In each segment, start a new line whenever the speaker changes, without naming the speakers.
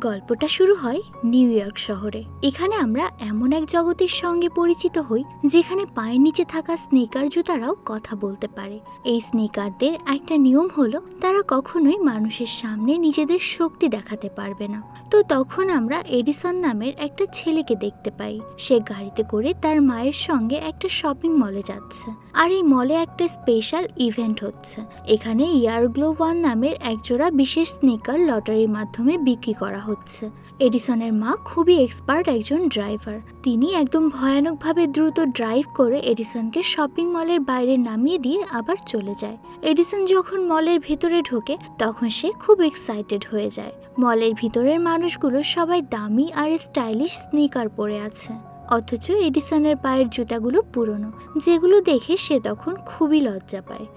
গল্পটা শুরু হয় নিউ ইয়র্ক শহরে। এখানে আমরা এমন এক জগতের সঙ্গে পরিচিত হই যেখানে পায়ের নিচে থাকা স্নিকার জুতারাও কথা বলতে পারে। এই স্নিকারদের একটা নিয়ম হলো তারা কখনোই মানুষের সামনে নিজেদের শক্তি দেখাতে পারবে না। তো তখন আমরা এডিসন নামের একটা ছেলেকে দেখতে পাই। সে গাড়িতে করে তার মায়ের সঙ্গে একটা শপিং মলে যাচ্ছে, আর এই মলে একটা স্পেশাল ইভেন্ট হচ্ছে। এখানে ইয়ারগ্লো 1 নামের একজোড়া বিশেষ স্নিকার লটারির মাধ্যমে বিক্রি করা হচ্ছে। এডিসনের মা খুবই এক্সপার্ট একজন ড্রাইভার। তিনি একদম ভয়ানকভাবে দ্রুত ড্রাইভ করে এডিসনকে শপিং মলের বাইরে নামিয়ে দিয়ে আবার চলে যায়। এডিসন যখন মলের ভিতরে ঢোকে তখন সে খুব এক্সাইটেড হয়ে যায়। মলের ভিতরের মানুষগুলো সবাই দামি আর স্টাইলিশ স্নিকার পরে আছে, অথচ এডিসনের পায়ের জুতাগুলো পুরনো, যেগুলো দেখে সে তখন খুবই লজ্জা পায়।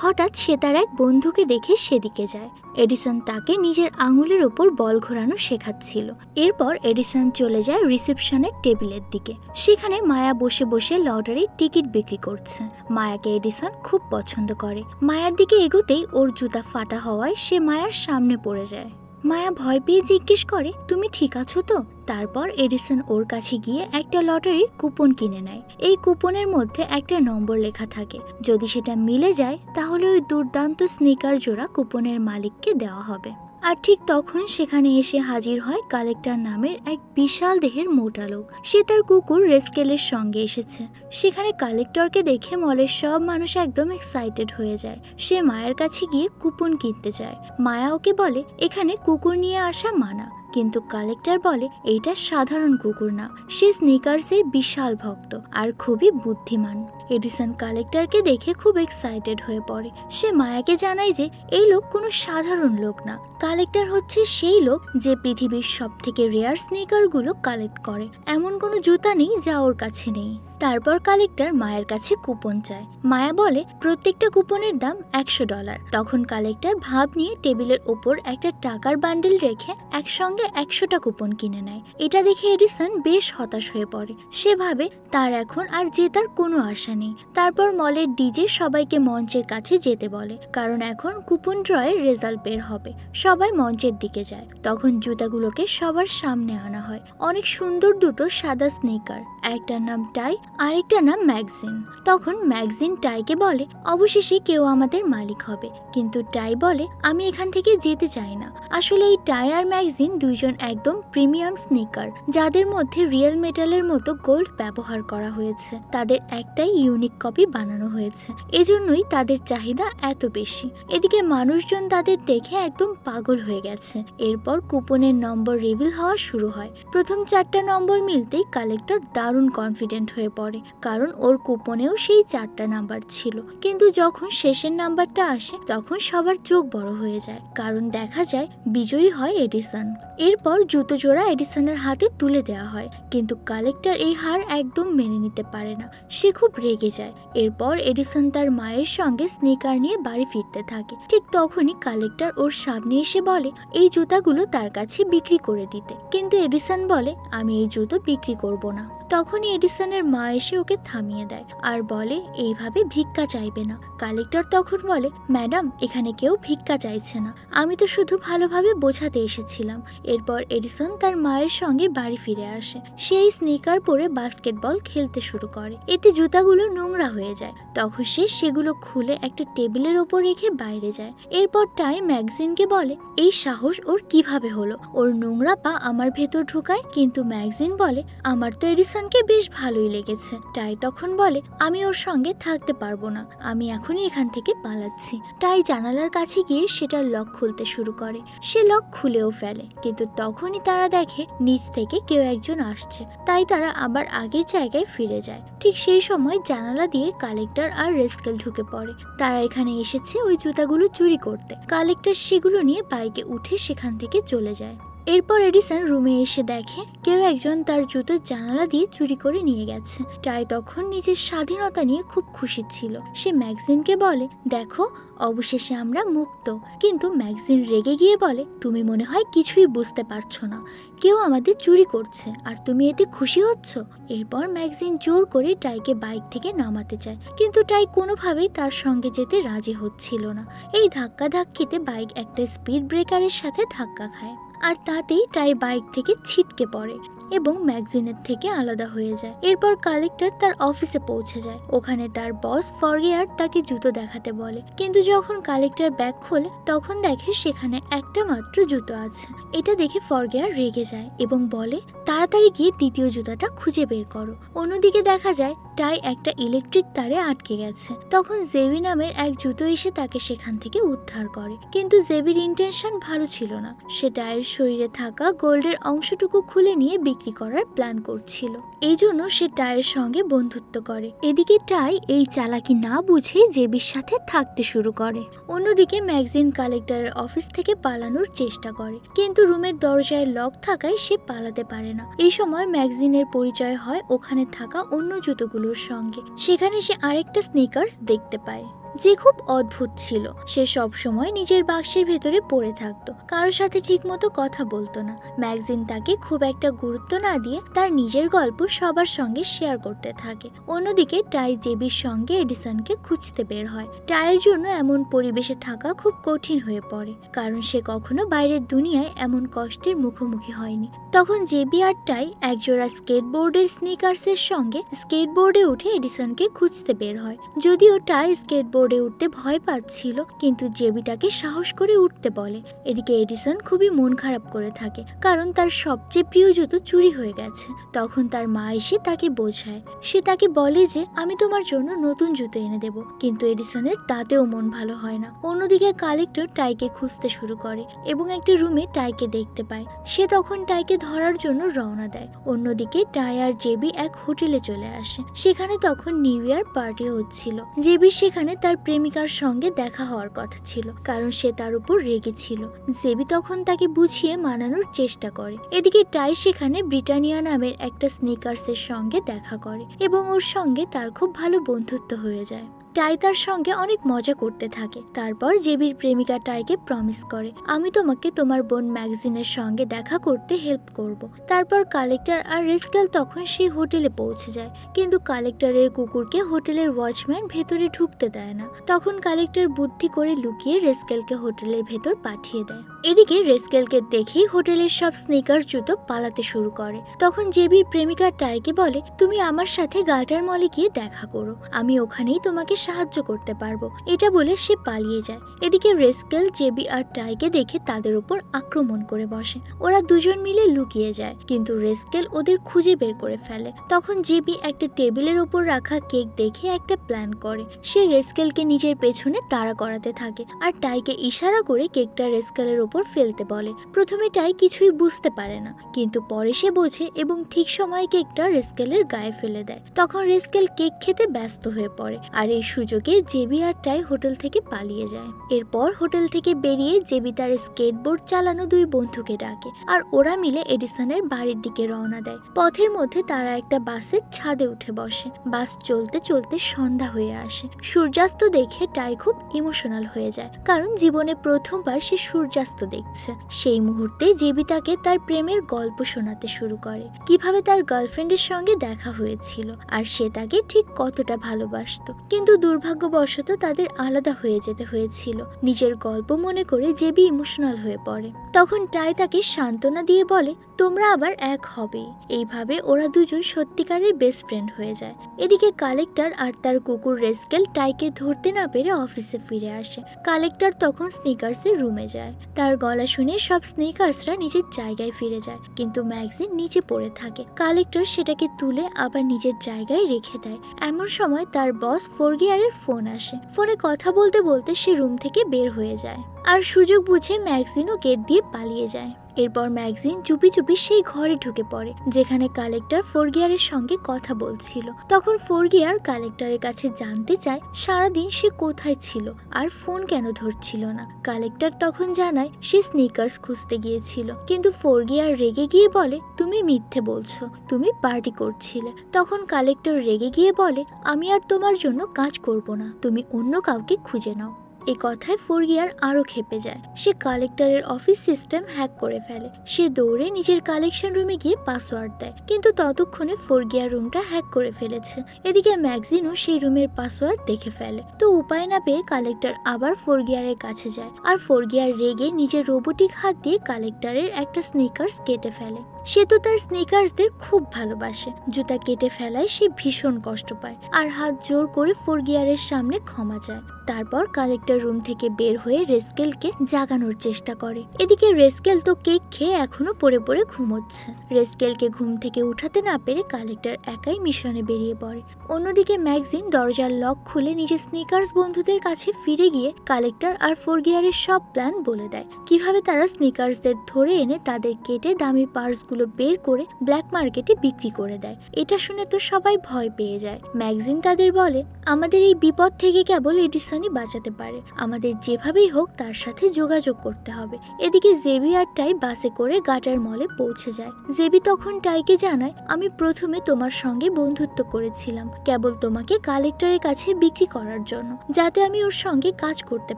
হঠাৎ সে তার এক বন্ধুকে দেখে সেদিকে যায়। এডিসন তাকে নিজের আঙুলের ওপর বল ঘোরানো শেখাচ্ছিল। এরপর এডিসন চলে যায় রিসেপশনের টেবিলের দিকে। সেখানে মায়া বসে বসে লটারির টিকিট বিক্রি করছে। মায়াকে এডিসন খুব পছন্দ করে। মায়ার দিকে এগোতেই ওর জুতা ফাটা হওয়ায় সে মায়ার সামনে পড়ে যায়। মায়া ভয় পেয়ে জিজ্ঞেস করে, তুমি ঠিক আছো তো? তারপর এডিসন ওর কাছে গিয়ে একটা লটারির কুপন কিনে নেয়। এই কুপনের মধ্যে একটা নম্বর লেখা থাকে। যদি সেটা মিলে যায় তাহলে ওই দুর্দান্ত স্নিকার জোড়া কুপনের মালিককে দেওয়া হবে। আর ঠিক তখন সেখানে এসে হাজির হয় কালেক্টর নামের এক বিশাল দেহের মোটা লোক। সে তার কুকুর রেস্কেলের সঙ্গে এসেছে। সেখানে কালেক্টরকে দেখে মলের সব মানুষ একদম এক্সাইটেড হয়ে যায়। সে মায়ের কাছে গিয়ে কুপন কিনতে চায়। মায়া ওকে বলে এখানে কুকুর নিয়ে আসা মানা, কিন্তু কালেক্টর বলে এইটা সাধারণ কুকুর না, সে স্নিকার্সের বিশাল ভক্ত আর খুবই বুদ্ধিমান। এডিসন কালেক্টরকে দেখে খুব এক্সাইটেড হয়ে পড়ে। সে মায়াকে জানায় যে এই লোক কোনো সাধারণ লোক না, কালেক্টর হচ্ছে সেই লোক যে পৃথিবীর সব থেকে রেয়ার স্নিকারগুলো কালেক্ট করে। এমন কোনো জুতা নেই যা ওর কাছে নেই। তারপর কালেক্টর মায়ের কাছে কুপন চায়। মায়া বলে প্রত্যেকটা কুপনের দাম $100। তখন কালেক্টর ভাব নিয়ে টেবিলের ওপর একটা টাকার বান্ডেল রেখে একসঙ্গে 100টা কুপন কিনে নেয়। এটা দেখে এডিসন বেশ হতাশ হয়ে পড়ে। সে ভাবে তার এখন আর জেতার কোনো আশা নেই। তারপর মলের ডিজে সবাইকে মঞ্চের কাছে যেতে বলে, কারণ এখন কুপন ড্রয়ের রেজাল্ট বের হবে। সবাই মঞ্চের দিকে যায়। তখন জুতাগুলোকে সবার সামনে আনা হয়। অনেক সুন্দর দুটো সাদা স্নিকার, একটার নাম টাই আরেকটা নাম ম্যাগজিন। তখন ম্যাগজিন টাইকে বলে অবশেষে কেউ আমাদের মালিক হবে, কিন্তু টাই বলে আমি এখান থেকে যেতে চাই না। আসলে এই টাই আর ম্যাগজিন দুইজন একদম প্রিমিয়াম স্নিকার, যাদের মধ্যে রিয়েল মেটালের মতো গোল্ড ব্যবহার করা হয়েছে। তাদের একটাই ইউনিক কপি বানানো হয়েছে, এজন্যই তাদের চাহিদা এত বেশি। এদিকে মানুষজন তাদের দেখে একদম পাগল হয়ে গেছে। এরপর কুপনের নম্বর রিভিল হওয়া শুরু হয়। প্রথম 4টা নম্বর মিলতেই কালেক্টর দারুণ কনফিডেন্ট হয়ে পড়ে, কারণ ওর কুপনেও সেই 4টা নাম্বার ছিল। কিন্তু যখন শেষের নাম্বারটা আসে তখন সবার চোখ বড় হয়ে যায়, কারণ দেখা যায় বিজয়ী হয় এডিসন। এরপর জুতো জোড়া এডিসনের হাতে তুলে দেওয়া হয়, কিন্তু কালেক্টর এই হার একদম মেনে নিতে পারে না। সে খুব রেগে যায়। এরপর এডিসন তার মায়ের সঙ্গে স্নিকার নিয়ে বাড়ি ফিরতে থাকে। ঠিক তখনই কালেক্টর ওর সামনে এসে বলে এই জুতাগুলো তার কাছে বিক্রি করে দিতে, কিন্তু এডিসন বলে আমি এই জুতো বিক্রি করব না। তখনই এডিসনের মা এসে ওকে থামিয়ে দেয় আর বলে এইভাবে ভিক্ষা চাইবে না। কালেক্টর তখন বলে ম্যাডাম, এখানে কেউ ভিক্ষা চাইছে না, আমি তো শুধু ভালোভাবে বোঝাতে এসেছিলাম। এরপর এডিসন তার মায়ের সঙ্গে বাড়ি ফিরে আসে। সেই স্নিকার পরে বাস্কেটবল খেলতে শুরু করে। এতে জুতাগুলো নোংরা হয়ে যায়। তখন সে সেগুলো খুলে একটা টেবিলের ওপর রেখে বাইরে যায়। এরপর টাই ম্যাগজিনকে বলে এই সাহস ওর কিভাবে হলো, ওর নোংরা পা আমার ভেতর ঢুকায়। কিন্তু ম্যাগজিন বলে আমার তো এডিসনকে বেশ ভালোই লেগেছে। টাই তখন বলে আমি ওর সঙ্গে থাকতে পারবো না, আমি এখনই এখান থেকে পালাচ্ছি। টাই জানালার কাছে গিয়ে সেটার লক খুলতে শুরু করে। সে লক খুলেও ফেলে, কিন্তু তখনই তারা দেখে নিচ থেকে কেউ একজন আসছে। তাই তারা আবার আগের জায়গায় ফিরে যায়। ঠিক সেই সময় জানালা দিয়ে কালেক্টর আর রেস্কেল ঢুকে পড়ে। তারা এখানে এসেছে ওই জুতাগুলো চুরি করতে। কালেক্টর সেগুলো নিয়ে বাইকে উঠে সেখান থেকে চলে যায়। এরপর এডিসন রুমে এসে দেখে কেউ একজন তার জুতোর জানালা দিয়ে চুরি করে নিয়ে গেছে। টাই তখন নিজের স্বাধীনতা নিয়ে খুব খুশি ছিল। সে ম্যাগজিনকে বলে দেখো অবশেষে আমরা মুক্ত। কিন্তু ম্যাগজিন রেগে গিয়ে বলে তুমি মনে হয় কিছুই বুঝতে পারছো না, কেউ আমাদের চুরি করছে আর তুমি এতে খুশি হচ্ছ। এরপর ম্যাগজিন জোর করে টাইকে বাইক থেকে নামাতে চায়, কিন্তু টাই কোনোভাবেই তার সঙ্গে যেতে রাজি হচ্ছিল না। এই ধাক্কাধাক্কিতে বাইক একটা স্পিড ব্রেকারের সাথে ধাক্কা খায়। আর তাতেই টাই বাইক থেকে ছিটকে পড়ে এবং ম্যাগজিনের থেকে আলাদা হয়ে যায়। এরপর কালেক্টর তার অফিসে পৌঁছে যায়। ওখানে তার বস ফরগিয়ার তাকে জুতো দেখাতে বলে, কিন্তু যখন কালেক্টর ব্যাগ খোলে তখন দেখে সেখানে একটা মাত্র জুতো আছে। এটা দেখে ফরগিয়ার রেগে যায় এবং বলে তাড়াতাড়ি গিয়ে দ্বিতীয় জুতাটা খুঁজে বের করো। অন্যদিকে দেখা যায় টাই একটা ইলেকট্রিক তারে আটকে গেছে। তখন জেবি নামের এক জুতো এসে তাকে সেখান থেকে উদ্ধার করে, কিন্তু জেবির ইন্টেনশন ভালো ছিল না। সে টাইয়ের শরীরে থাকা গোল্ডের অংশটুকু খুলে নিয়ে বিক্রি করার প্ল্যান করছিল। এই জন্য সে টাইয়ের সঙ্গে বন্ধুত্ব করে। এদিকে টাই এই চালাকি না বুঝে জেবির সাথে থাকতে শুরু করে। অন্যদিকে ম্যাগজিন কালেক্টরের অফিস থেকে পালানোর চেষ্টা করে, কিন্তু রুমের দরজায় লক থাকায় সে পালাতে পারে না। এই সময় ম্যাগজিনের পরিচয় হয় ওখানে থাকা অন্য জুতোগুলোর সঙ্গে। সেখানে সে আরেকটা স্নিকার্স দেখতে পায় যে খুব অদ্ভুত ছিল। সে সব সময় নিজের বাক্সের ভেতরে পড়ে থাকতো, কারোর সাথে ঠিক মতো কথা বলতো না। ম্যাগজিন তাকে খুব একটা গুরুত্ব না দিয়ে তার নিজের গল্প সবার সঙ্গে শেয়ার করতে থাকে। অন্যদিকে টাই জেবির সঙ্গে এডিসনকে খুঁজতে বের হয়। টাইয়ের জন্য এমন পরিবেশে থাকা খুব কঠিন হয়ে পড়ে, কারণ সে কখনো বাইরের দুনিয়ায় এমন কষ্টের মুখোমুখি হয়নি। তখন জেবি আর টাই একজোড়া স্কেটবোর্ডের স্নিকার্সের সঙ্গে স্কেটবোর্ডে উঠে এডিসনকে খুঁজতে বের হয়। যদিও টাই স্কেটবোর্ডে উঠতে ভয় পাচ্ছিল, কিন্তু জেবি তাকে সাহস করে উঠতে বলে। এদিকে এডিসন খুবই মন খারাপ করে থাকে, কারণ তার সবচেয়ে প্রিয় জুতো চুরি হয়ে গেছে। তখন তার মা এসে তাকে বোঝায়। সে তাকে বলে যে আমি তোমার জন্য নতুন জুতো এনে দেব, কিন্তু এডিসনের তাতেও মন ভালো হয় না। অন্যদিকে কালেক্টর টাইকে খুঁজতে শুরু করে এবং একটা রুমে টাইকে দেখতে পায়। সে তখন টাইকে ধরার জন্য রওনা দেয়। অন্যদিকে টাই আর জেবি এক হোটেলে চলে আসে। সেখানে তখন নিউ ইয়ার পার্টি হচ্ছিল। জেবি সেখানে তার প্রেমিকার সঙ্গে দেখা হওয়ার কথা ছিল, কারণ সে তার উপর রেগেছিল। জেবি তখন তাকে বুঝিয়ে মানানোর চেষ্টা করে। এদিকে টাই সেখানে ব্রিটানিয়া নামের একটা স্নিকার্সের সঙ্গে দেখা করে এবং ওর সঙ্গে তার খুব ভালো বন্ধুত্ব হয়ে যায়। টাই তার সঙ্গে অনেক মজা করতে থাকে। তারপর জেবির প্রেমিকা টাইকে প্রমিস করে, আমি তোমাকে তোমার বোন ম্যাগজিনের সঙ্গে দেখা করতে হেল্প করব। তারপর কালেক্টর আর রেস্কেল তখন সেই হোটেলে পৌঁছে যায়, কিন্তু কালেক্টরের কুকুরকে হোটেলের ওয়াচম্যান ভেতরে ঢুকতে দেয় না। তখন কালেক্টর বুদ্ধি করে লুকিয়ে রেস্কেলকে হোটেলের ভেতর পাঠিয়ে দেয়। এদিকে রেস্কেলকে দেখেই হোটেলের সব স্নিকার্স জুতো পালাতে শুরু করে। তখন জেবির প্রেমিকা টাইকে বলে, তুমি আমার সাথে গাল্টার মলে গিয়ে দেখা করো, আমি ওখানেই তোমাকে সাহায্য করতে পারবো। এটা বলে সে পালিয়ে যায়। এদিকে রেস্কেল জেবি আর টাইকে দেখে তাদের উপর আক্রমণ করে বসে। ওরা দুজন মিলে লুকিয়ে যায়, কিন্তু রেস্কেল ওদের খুঁজে বের করে ফেলে। তখন জেবি একটা টেবিলের উপর রাখা কেক দেখে একটা প্ল্যান করে। সে রেস্কেলকে নিজের পেছনে তাড়া করাতে থাকে আর টাইকে ইশারা করে কেকটা রেস্কেলের উপর ফেলতে বলে। প্রথমে টাই কিছুই বুঝতে পারে না, কিন্তু পরে সে বোঝে এবং ঠিক সময় কেকটা রেস্কেলের গায়ে ফেলে দেয়। তখন রেস্কেল কেক খেতে ব্যস্ত হয়ে পড়ে, আর এই সুযোগে জেবি আর টাই হোটেল থেকে পালিয়ে যায়। এরপর হোটেল থেকে বেরিয়ে জেবি তার স্কেটবোর্ড চালানো দুই বন্ধুকে ডাকে, আর ওরা মিলে এডিসনের বাড়ির দিকে রওনা দেয়। পথের মধ্যে তারা একটা বাসের ছাদে উঠে বসে। বাস চলতে চলতে সন্ধ্যা হয়ে আসে। সূর্যাস্ত দেখে টাই খুব ইমোশনাল হয়ে যায়, কারণ জীবনে প্রথমবার সে সূর্যাস্ত দেখছে। সেই মুহূর্তে জেবি তাকে তার প্রেমের গল্প শোনাতে শুরু করে, কিভাবে তার গার্লফ্রেন্ডের সঙ্গে দেখা হয়েছিল আর সে তাকে ঠিক কতটা ভালোবাসতো, কিন্তু দুর্ভাগ্যবশত তাদের আলাদা হয়ে যেতে হয়েছিল। নিজের গল্প মনে করে জেবি ইমোশনাল হয়ে পড়ে। তখন টাই তাকে সান্ত্বনা দিয়ে বলে, তোমরা আবার এক হবে। এইভাবে ওরা দুজন সত্যিকারের বেস্ট ফ্রেন্ড হয়ে যায়। এদিকে কালেক্টর আর তার কুকুর রেস্কেল টাইকে ধরতে না পেরে অফিসে ফিরে আসে। কালেক্টর তখন স্নিকার্সের রুমে যায়। তার গলা শুনে সব স্নিকার্সরা নিজের জায়গায় ফিরে যায়, কিন্তু ম্যাগজিন নিচে পড়ে থাকে। কালেক্টর সেটাকে তুলে আবার নিজের জায়গায় রেখে দেয়। এমন সময় তার বস ফরগিয়ারের ফোন আসে। ফোনে কথা বলতে বলতে সে রুম থেকে বের হয়ে যায়, আর সুযোগ বুঝে ম্যাগজিনও গেট দিয়ে পালিয়ে যায়। এরপর ম্যাগজিন চুপি চুপি সেই ঘরে ঢুকে পড়ে যেখানে কালেক্টর ফরগিয়ারের সঙ্গে কথা বলছিল। তখন ফরগিয়ার কালেক্টরের কাছে জানতে চায় সারাদিন সে কোথায় ছিল আর ফোন কেন ধরছিল না। কালেক্টর তখন জানায় সে স্নিকার্স খুঁজতে গিয়েছিল, কিন্তু ফরগিয়ার রেগে গিয়ে বলে, তুমি মিথ্যে বলছো, তুমি পার্টি করছিলে। তখন কালেক্টর রেগে গিয়ে বলে, আমি আর তোমার জন্য কাজ করব না, তুমি অন্য কাউকে খুঁজে নাও। এই কথায় ফোরগিয়ার আরো খেপে যায়। সে কালেক্টরের অফিস সিস্টেম হ্যাক করে ফেলে। সে দৌড়ে নিজের কালেকশন রুমে গিয়ে পাসওয়ার্ড দেয়, কিন্তু ততক্ষণে ফোরগিয়ার রুমটা হ্যাক করে ফেলেছে। এদিকে ম্যাগজিনও সেই রুমের পাসওয়ার্ড দেখে ফেলে। তো উপায় না পেয়ে কালেক্টর আবার ফোরগিয়ারের কাছে যায়, আর ফোরগিয়ার রেগে নিজের রোবোটিক হাত দিয়ে কালেক্টরের একটা স্নিকার্স কেটে ফেলে। সে তো তার স্নিকার্সদের খুব ভালোবাসে। জুতা কেটে ফেলায় সে ভীষণ কষ্ট পায় আর হাত জোর করে ফোরগিয়ারের সামনে ক্ষমা চায়। তারপর কালেক্টর রুম থেকে বের হয়ে রেস্কেলকে জাগানোর চেষ্টা করে। এদিকে রেস্কেল তো কেক খেয়ে এখনো পড়ে পড়ে ঘুমোচ্ছে। রেস্কেলকে ঘুম থেকে উঠাতে না পেরে কালেক্টর একাই মিশনে বেরিয়ে পড়ে। অন্যদিকে ম্যাগজিন দরজার লক খুলে নিজের স্নিকার্স বন্ধুদের কাছে ফিরে গিয়ে কালেক্টর আর ফোরগিয়ারের সব প্ল্যান বলে দেয়, কিভাবে তারা স্নিকার্সদের ধরে এনে তাদের কেটে দামি পার্সগুলো বের করে ব্ল্যাক মার্কেটে বিক্রি করে দেয়। এটা শুনে তো সবাই ভয় পেয়ে যায়। ম্যাগজিন তাদের বলে, আমাদের এই বিপদ থেকে কেবল এডিসনই বাঁচাতে পারে, আমাদের যেভাবেই হোক তার সাথে যোগাযোগ করতে হবে। এদিকে জেবি আর টাই বাসে করে গাটার মলে পৌঁছে যায়। জেবি তখন টাইকে জানায়, আমি প্রথমে তোমার সঙ্গে বন্ধুত্ব করেছিলাম কেবল তোমাকে কালেক্টরের কাছে বিক্রি করার জন্য, যাতে আমি ওর সঙ্গে কাজ করতে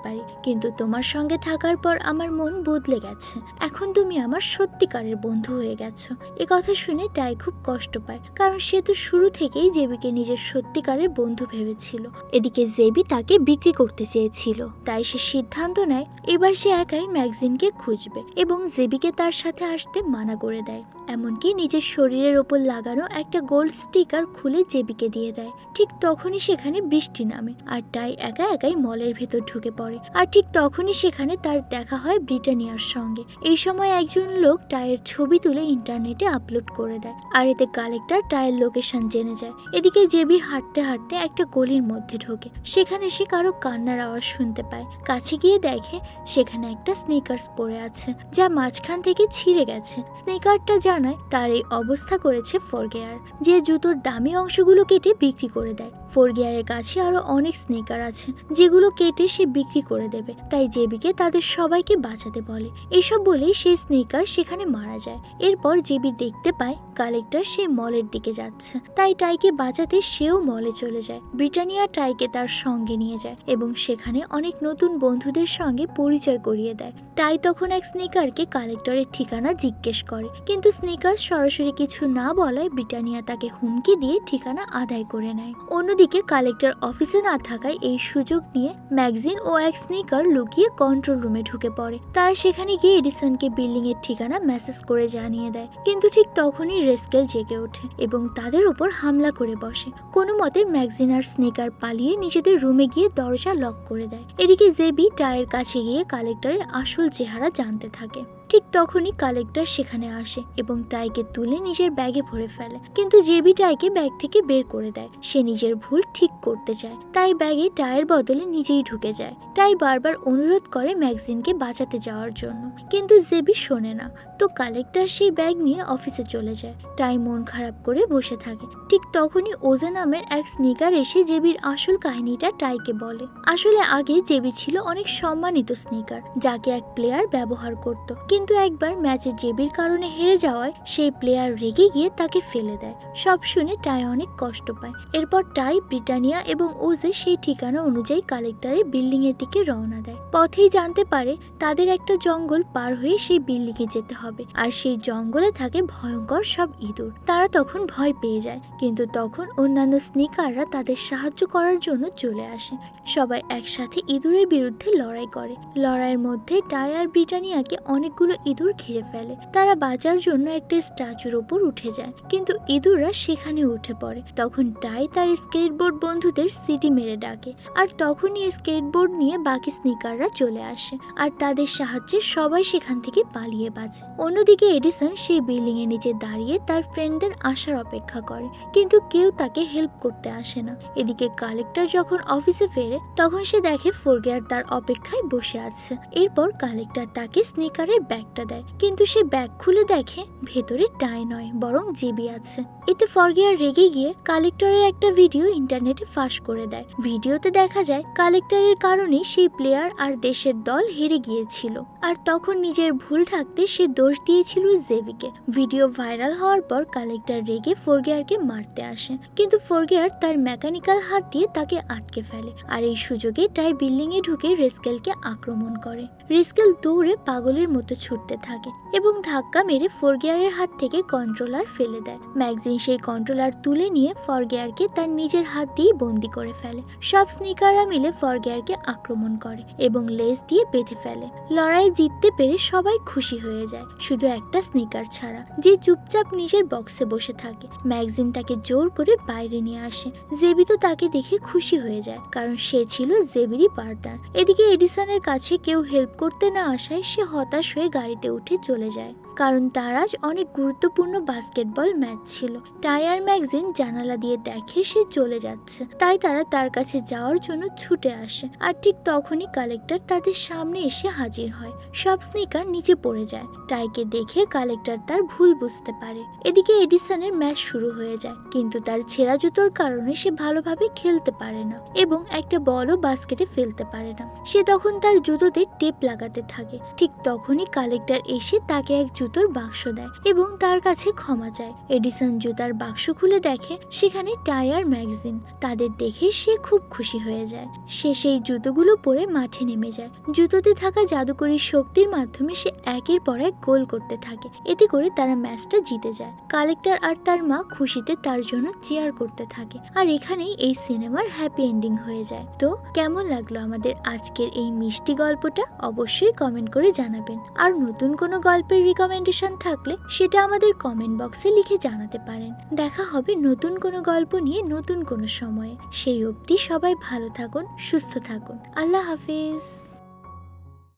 পারি, কিন্তু তোমার সঙ্গে থাকার পর আমার মন বদলে গেছে। এখন তুমি আমার সত্যিকারের বন্ধু হয়ে গেছো। এ কথা শুনে টাই খুব কষ্ট পায়, কারণ সে তো শুরু থেকেই জেবিকে নিজের সত্যিকারের বন্ধু ভেবেছিল। এদিকে জেবি তাকে বিক্রি করতে চেয়েছিল, তাই সে সিদ্ধান্ত নেয় এবার সে একাই ম্যাগজিনকে খুঁজবে এবং জেবিকে তার সাথে আসতে মানা করে দেয়। এমনকি নিজের শরীরের ওপর লাগানো একটা গোল্ড স্টিকার খুলে জেবিকে দিয়ে দেয়। ঠিক তখনই সেখানে বৃষ্টি নামে আর টাই একা একাই মলের ভেতর ঢুকে পড়ে। আর ঠিক তখনই সেখানে তার দেখা হয় ব্রিটানিয়ার সঙ্গে। এই সময় একজন লোক টাইয়ের ছবি তুলে ইন্টারনেটে আপলোড করে দেয়, আর এতে কালেক্টর টাইয়ের লোকেশন জেনে যায়। এদিকে জেবি হাঁটতে হাঁটতে একটা গলির মধ্যে ঢোকে। সেখানে সে কারো কান্নার আওয়াজ শুনতে পায়। কাছে গিয়ে দেখে সেখানে একটা স্নিকার্স পড়ে আছে, যা মাঝখান থেকে ছিঁড়ে গেছে। স্নিকারটা জানায় তার এই অবস্থা করেছে ফোরগিয়ার, যে জুতোর দামি অংশগুলো কেটে বিক্রি করে দেয়। ফোরগিয়ারের কাছে আরো অনেক স্নিকার আছে যেগুলো কেটে সে বিক্রি করে দেবে, তাই জেবিকে তাদের সবাইকে বাঁচাতে বলে। এসব বলেই সেই স্নিকার সেখানে মারা যায়। এরপর জেবি দেখতে পায় কালেক্টর সেই মলের দিকে যাচ্ছে, তাই টাইকে বাঁচাতে সেও মলে চলে যায়। ব্রিটানিয়া টাইকে তার সঙ্গে নিয়ে যায় এবং সেখানে অনেক নতুন বন্ধুদের সঙ্গে পরিচয় করিয়ে দেয়। টাই তখন এক স্নিকারকে কালেক্টরের ঠিকানা জিজ্ঞেস করে, কিন্তু স্নিকার সরাসরি কিছু না বলায় ব্রিটানিয়া তাকে হুমকি দিয়ে ঠিকানা আদায় করে নেয়। অন্যদিকে কালেক্টর অফিসে না থাকায় এই সুযোগ নিয়ে ম্যাগজিন ও এক স্নিকার লুকিয়ে কন্ট্রোল রুমে ঢুকে পড়ে। তারা সেখানে গিয়ে এডিসনকে বিল্ডিং এর ঠিকানা মেসেজ করে জানিয়ে দেয়, কিন্তু ঠিক তখনই রেস্কেল জেগে ওঠে এবং তাদের উপর হামলা করে বসে। কোনো মতে ম্যাগজিন আর স্নিকার পালিয়ে নিজেদের রুমে গিয়ে দরজা লক করে দেয়। এদিকে জেবি টাইয়ের কাছে গিয়ে কালেক্টরের আসল চেহারা জানতে থাকে। ঠিক তখনই কালেক্টর সেখানে আসে এবং টাইকে তুলে নিজের ব্যাগে ভরে ফেলে, কিন্তু জেবি টাইকে ব্যাগ থেকে বের করে দেয়। সে নিজের ভুল ঠিক করতে চায়, তাই ব্যাগে টাইয়ের বদলে নিজেই ঢুকে যায়। টাই বারবার অনুরোধ করে ম্যাগজিনকে বাঁচাতে যাওয়ার জন্য, কিন্তু জেবি শোনে না। তো কালেক্টর সেই ব্যাগ নিয়ে অফিসে চলে যায়। টাই মন খারাপ করে বসে থাকে। ঠিক তখনই ওজে নামের এক স্নিকার এসে জেবির আসল কাহিনীটা টাইকে বলে। আসলে আগে জেবি ছিল অনেক সম্মানিত স্নিকার, যাকে এক প্লেয়ার ব্যবহার করত, কিন্তু একবার ম্যাচে জেবির কারণে হেরে যাওয়ায় সেই প্লেয়ার রেগে গিয়ে তাকে ফেলে দেয়। সব শুনে টাই অনেক কষ্ট পায়। এরপর টাই, ব্রিটানিয়া এবং ওজে সেই ঠিকানা অনুযায়ী কালেক্টরের বিল্ডিং এর দিকে রওনা দেয়। পথেই জানতে পারে তাদের একটা জঙ্গল পার হয়ে সেই বিল্ডিং এ যেতে হবে, আর সেই জঙ্গলে থাকে ভয়ঙ্কর সব ইঁদুর। তারা তখন ভয় পেয়ে যায়, কিন্তু তখন অন্যান্য স্নিকাররা তাদের সাহায্য করার জন্য চলে আসে। সবাই একসাথে ইঁদুরের বিরুদ্ধে লড়াই করে। লড়াইয়ের মধ্যে টাই আর ব্রিটানিয়াকে অনেকগুলো ইঁদুর ঘিরে ফেলে। তারা বাঁচার জন্য একটা স্ট্যাচুর ওপর উঠে যায়, কিন্তু ইঁদুররা সেখানে উঠে পড়ে। তখন টাই তার স্কেটবোর্ড বন্ধুদের সিটি মেরে ডাকে, আর তখনই স্কেটবোর্ড নিয়ে বাকি স্নিকাররা চলে আসে, আর তাদের সাহায্যে সবাই সেখান থেকে পালিয়ে বাঁচে। অন্যদিকে এডিসন সেই বিল্ডিং এর নিচে দাঁড়িয়ে তার ফ্রেন্ডদের আসার অপেক্ষা করে, কিন্তু কেউ তাকে হেল্প করতে আসে না। এদিকে কালেক্টর যখন অফিসে ফেরে তখন সে দেখে ফোরগিয়ার তার অপেক্ষায় বসে আছে। এরপর কালেক্টর তাকে স্নিকারের ব্যাগটা দেয়, কিন্তু সে ব্যাগ খুলে দেখে ভেতরে টাই নয় বরং জেবি আছে। এতে ফরগিয়ার রেগে গিয়ে কালেক্টরের একটা ভিডিও ইন্টারনেটে ফাঁস করে দেয়। ভিডিওতে দেখা যায় কালেক্টরের কারণে সেই প্লেয়ার আর দেশের দল হেরে গিয়েছিল, আর তখন নিজের ভুল ঢাকতে সে দোষ দিয়েছিল জেবিকে। ভিডিও ভাইরাল হওয়ার পর কালেক্টর রেগে ফরগিয়ারকে মারতে আসে, কিন্তু ফরগিয়ার তার মেকানিক্যাল হাত দিয়ে তাকে আটকে ফেলে, আর এই সুযোগে টাই বিল্ডিং এ ঢুকে রেস্কেলকে আক্রমণ করে। রেস্কেল দৌড়ে পাগলের মতো ছুটতে থাকে এবং ধাক্কা মেরে ফরগিয়ারের হাত থেকে কন্ট্রোলার ফেলে দেয়। ম্যাগজিন সেই কন্ট্রোলার তুলে নিয়ে ফরগিয়ারকে তার নিজের হাত দিয়ে বন্দি করে ফেলে। সব স্নিকাররা মিলে ফরগিয়ারকে আক্রমণ করে এবং লেজ দিয়ে বেঁধে ফেলে। লড়াই জিততে পেরে সবাই খুশি হয়ে যায়, শুধু একটা স্নিকার ছাড়া, যে চুপচাপ নিজের বক্সে বসে থাকে। ম্যাগজিন তাকে জোর করে বাইরে নিয়ে আসে। জেবি তো তাকে দেখে খুশি হয়ে যায়, কারণ সে ছিল জেবিরই পার্টনার। এদিকে এডিসনের কাছে কেউ হেল্প করতে না আসায় সে হতাশ হয়ে গাড়িতে উঠে চলে যায়, কারণ তার আজ অনেক গুরুত্বপূর্ণ বাস্কেটবল ম্যাচ ছিল। টাই আর ম্যাগজিন জানালা দিয়ে দেখে সে চলে যাচ্ছে, তাই তারা তার কাছে যাওয়ার জন্য ছুটে আসে। আর ঠিক তখনই কালেক্টর তাদের সামনে এসে হাজির হয়। সব স্নিকার নিচে পড়ে যায়। টাইকে দেখে কালেক্টর তার ভুল বুঝতে পারে। এদিকে এডিসনের ম্যাচ শুরু হয়ে যায়, কিন্তু তার ছেঁড়া জুতোর কারণে সে ভালোভাবে খেলতে পারে না এবং একটা বলও বাস্কেটে ফেলতে পারে না। সে তখন তার জুতোতে টেপ লাগাতে থাকে। ঠিক তখনই কালেক্টর এসে তাকে এক জুতোর বাক্স দেয় এবং তার কাছে ক্ষমা চায়। এডিসন জুতার বাক্স খুলে দেখে সেখানে টাই আর ম্যাগজিন। তাদের দেখে সে খুব খুশি হয়ে যায়। সে সেই জুতোগুলো পরে মাঠে নেমে যায়। জুতোতে থাকা জাদুকরী শক্তির মাধ্যমে সে একের পর এক গোল করতে থাকে। এতে করে তারা ম্যাচটা জিতে যায়। কালেক্টর আর তার মা খুশিতে তার জন্য চেয়ার করতে থাকে। আর এখানেই এই সিনেমার হ্যাপি এন্ডিং হয়ে যায়। তো কেমন লাগলো আমাদের আজকের এই মিষ্টি গল্পটা অবশ্যই কমেন্ট করে জানাবেন। আর নতুন কোনো গল্পের রিকমেন্ডেশন থাকলে সেটা আমাদের কমেন্ট বক্সে লিখে জানাতে পারেন। দেখা হবে নতুন কোনো গল্প নিয়ে নতুন কোনো সময়ে। সেই অবধি সবাই ভালো থাকুন, সুস্থ থাকুন। আল্লাহ হাফেজ।